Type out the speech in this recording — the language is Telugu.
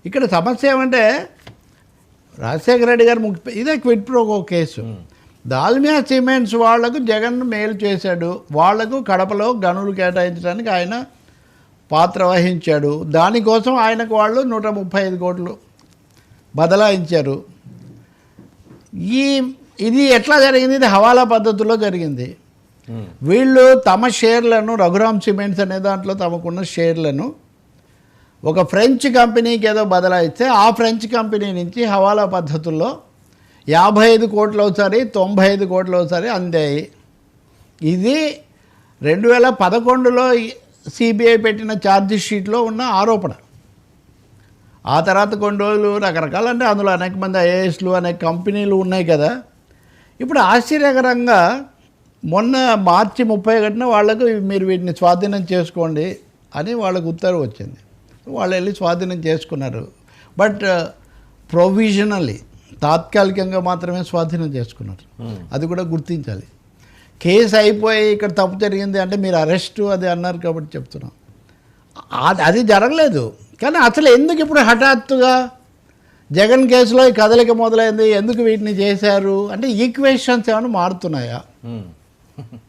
ఇక్కడ సమస్య ఏమంటే రాజశేఖర రెడ్డి గారు ఇదే quid pro quo case. Dalmia cements వాళ్లకు జగన్ మేలు చేశాడు, వాళ్లకు కడపలో గనులు కేటాయించడానికి ఆయన పాత్ర వహించాడు. దానికోసం ఆయనకు వాళ్ళు 135 కోట్లు బదలాయించారు. ఇది ఎట్లా జరిగింది? ఇది హవాలా పద్ధతిలో జరిగింది. వీళ్ళు తమ షేర్లను, రఘురామ్ సిమెంట్స్ అనే దాంట్లో తమకున్న షేర్లను ఒక ఫ్రెంచ్ కంపెనీకి ఏదో బదలాయిస్తే ఆ ఫ్రెంచ్ కంపెనీ నుంచి హవాలా పద్ధతుల్లో 55 కోట్లు ఒకసారి, 95 కోట్లు ఒకసారి అందాయి. ఇది 2011లో సిబిఐ పెట్టిన ఛార్జ్ షీట్లో ఉన్న ఆరోపణ. ఆ తర్వాత కొన్ని రోజులు రకరకాల, అంటే అందులో అనేక మంది ఐఏఎస్లు, అనేక కంపెనీలు ఉన్నాయి కదా. ఇప్పుడు ఆశ్చర్యకరంగా మొన్న మార్చి 31న వాళ్లకు మీరు వీటిని స్వాధీనం చేసుకోండి అని వాళ్ళకు ఉత్తర్వు వచ్చింది. వాళ్ళు వెళ్ళి స్వాధీనం చేసుకున్నారు. బట్ ప్రొవిజనల్లీ, తాత్కాలికంగా మాత్రమే స్వాధీనం చేసుకున్నారు. అది కూడా గుర్తించాలి. కేసు అయిపోయి ఇక్కడ తప్పు జరిగింది అంటే మీరు అరెస్టు అది అన్నారు కాబట్టి చెప్తున్నాం. అది జరగలేదు. కానీ అసలు ఎందుకు ఇప్పుడు హఠాత్తుగా జగన్ కేసులో ఈ కదలిక మొదలైంది? ఎందుకు వీటిని చేశారు అంటే ఈక్వేషన్స్ ఏమైనా మారుతున్నాయా?